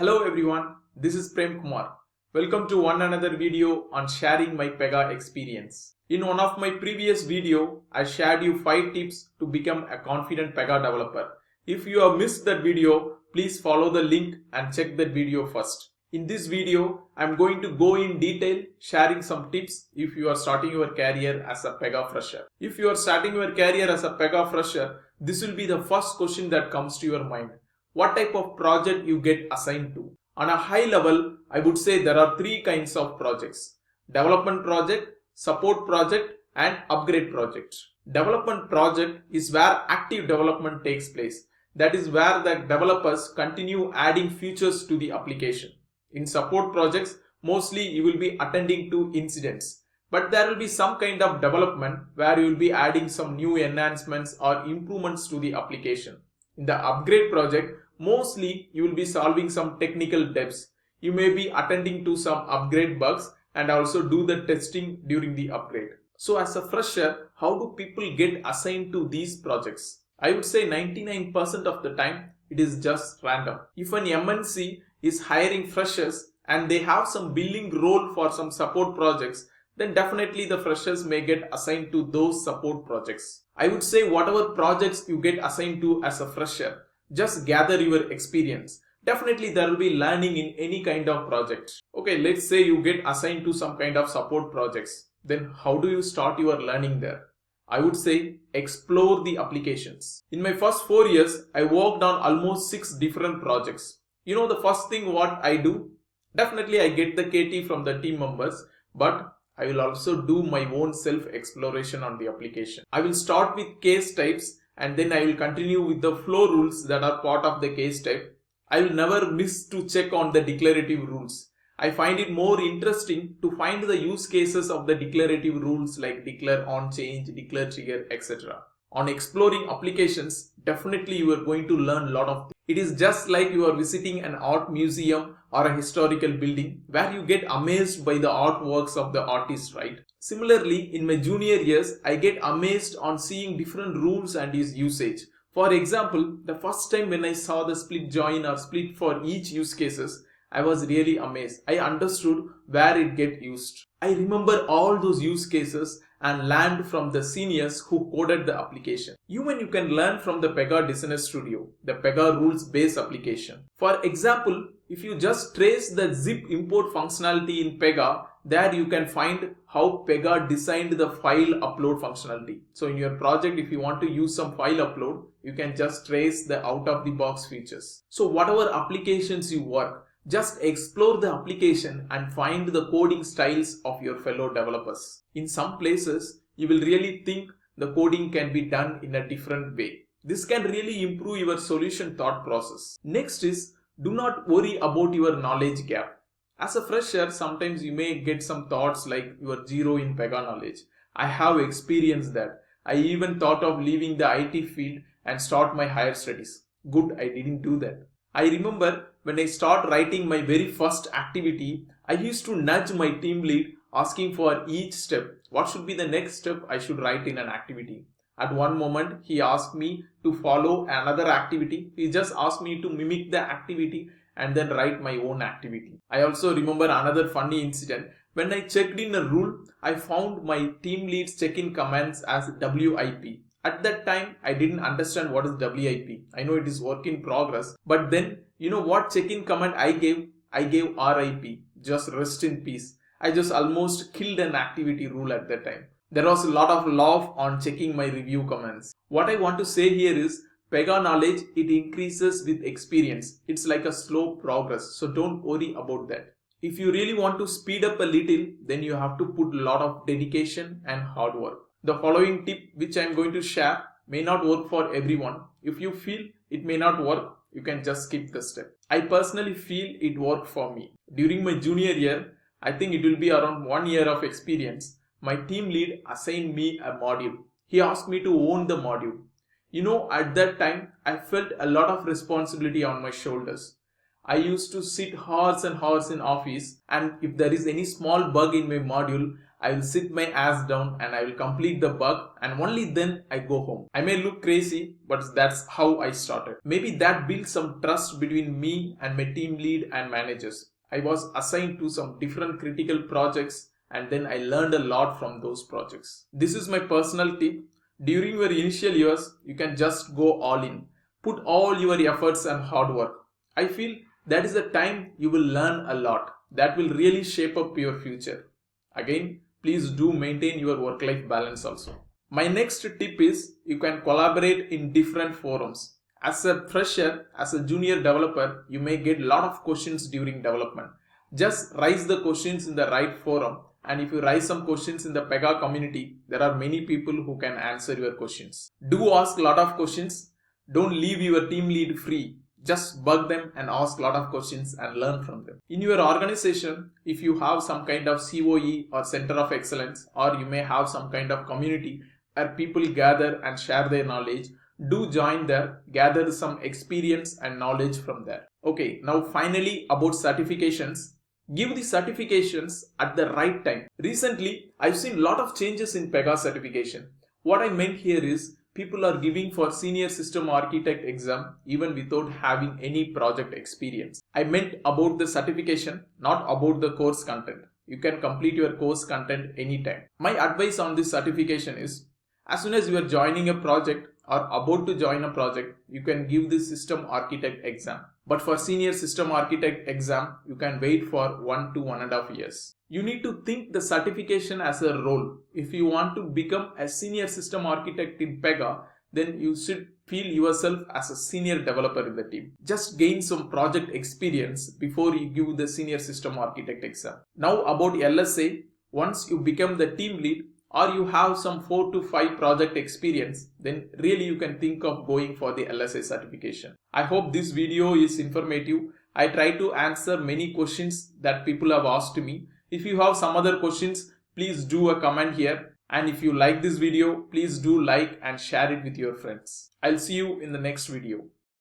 Hello everyone, this is Prem Kumar. Welcome to one another video on sharing my Pega experience. In one of my previous video, I shared you 5 tips to become a confident Pega developer. If you have missed that video, please follow the link and check that video first. In this video, I am going to go in detail sharing some tips if you are starting your career as a Pega fresher. If you are starting your career as a Pega fresher, this will be the first question that comes to your mind. What type of project you get assigned to? On a high level, I would say there are 3 kinds of projects: development project, support project, and upgrade project. Development project is where active development takes place. That is where the developers continue adding features to the application. In support projects, mostly you will be attending to incidents. But there will be some kind of development where you will be adding some new enhancements or improvements to the application. In the upgrade project, mostly you will be solving some technical debts. You may be attending to some upgrade bugs and also do the testing during the upgrade. So as a fresher, how do people get assigned to these projects? I would say 99% of the time it is just random. If an MNC is hiring freshers and they have some billing role for some support projects, then definitely the freshers may get assigned to those support projects. I would say whatever projects you get assigned to as a fresher, just gather your experience. Definitely there will be learning in any kind of project. Okay, let's say you get assigned to some kind of support projects. Then how do you start your learning there? I would say explore the applications. In my first 4 years, I worked on almost 6 different projects. You know the first thing what I do? Definitely I get the KT from the team members, but I will also do my own self-exploration on the application. I will start with case types and then I will continue with the flow rules that are part of the case type. I will never miss to check on the declarative rules. I find it more interesting to find the use cases of the declarative rules like declare on change, declare trigger, etc. On exploring applications, definitely you are going to learn a lot of things. It is just like you are visiting an art museum or a historical building where you get amazed by the artworks of the artist, right? Similarly, in my junior years, I get amazed on seeing different rules and its usage. For example, the first time when I saw the split join or split for each use cases, I was really amazed. I understood where it get used. I remember all those use cases and learned from the seniors who coded the application. Even you can learn from the Pega Designer Studio, the Pega rules based application. For example, if you just trace the zip import functionality in Pega, there you can find how Pega designed the file upload functionality. So in your project, if you want to use some file upload, you can just trace the out of the box features. So whatever applications you work, just explore the application and find the coding styles of your fellow developers. In some places, you will really think the coding can be done in a different way. This can really improve your solution thought process. Next is, do not worry about your knowledge gap. As a fresher, sometimes you may get some thoughts like you are zero in Pega knowledge. I have experienced that. I even thought of leaving the IT field and start my higher studies. Good, I didn't do that. I remember when I started writing my very first activity, I used to nudge my team lead asking for each step. What should be the next step I should write in an activity? At one moment, he asked me to follow another activity. He just asked me to mimic the activity and then write my own activity. I also remember another funny incident. When I checked in a rule, I found my team lead's check-in commands as WIP. At that time, I didn't understand what is WIP. I know it is work in progress. But then, you know what check-in command I gave? I gave RIP, just rest in peace. I just almost killed an activity rule at that time. There was a lot of laugh on checking my review commands. What I want to say here is, Pega knowledge, it increases with experience. It's like a slow progress. So don't worry about that. If you really want to speed up a little, then you have to put a lot of dedication and hard work. The following tip which I am going to share may not work for everyone. If you feel it may not work, you can just skip the step. I personally feel it worked for me. During my junior year, I think it will be around 1 year of experience, my team lead assigned me a module. He asked me to own the module. You know, at that time, I felt a lot of responsibility on my shoulders. I used to sit hours and hours in office, and if there is any small bug in my module, I will sit my ass down and I will complete the bug, and only then I go home. I may look crazy, but that's how I started. Maybe that built some trust between me and my team lead and managers. I was assigned to some different critical projects, and then I learned a lot from those projects. This is my personal tip. During your initial years, you can just go all in. Put all your efforts and hard work. I feel that is the time you will learn a lot. That will really shape up your future. Again, please do maintain your work-life balance also. My next tip is you can collaborate in different forums. As a fresher, as a junior developer, you may get a lot of questions during development. Just raise the questions in the right forum, and if you raise some questions in the Pega community, there are many people who can answer your questions. Do ask a lot of questions. Don't leave your team lead free. Just bug them and ask a lot of questions and learn from them. In your organization, if you have some kind of COE or Center of Excellence, or you may have some kind of community where people gather and share their knowledge, do join there, gather some experience and knowledge from there. Okay, now finally about certifications. Give the certifications at the right time. Recently, I've seen a lot of changes in Pega certification. What I meant here is, people are giving for senior system architect exam even without having any project experience. I meant about the certification, not about the course content. You can complete your course content anytime. My advice on this certification is, as soon as you are joining a project or about to join a project, you can give the system architect exam. But for senior system architect exam, you can wait for 1 to 1.5 years. You need to think the certification as a role. If you want to become a senior system architect in Pega, then you should feel yourself as a senior developer in the team. Just gain some project experience before you give the senior system architect exam. Now about LSA, once you become the team lead, or you have some 4 to 5 project experience, then really you can think of going for the LSA certification. I hope this video is informative. I try to answer many questions that people have asked me. If you have some other questions, please do a comment here. And if you like this video, please do like and share it with your friends. I'll see you in the next video.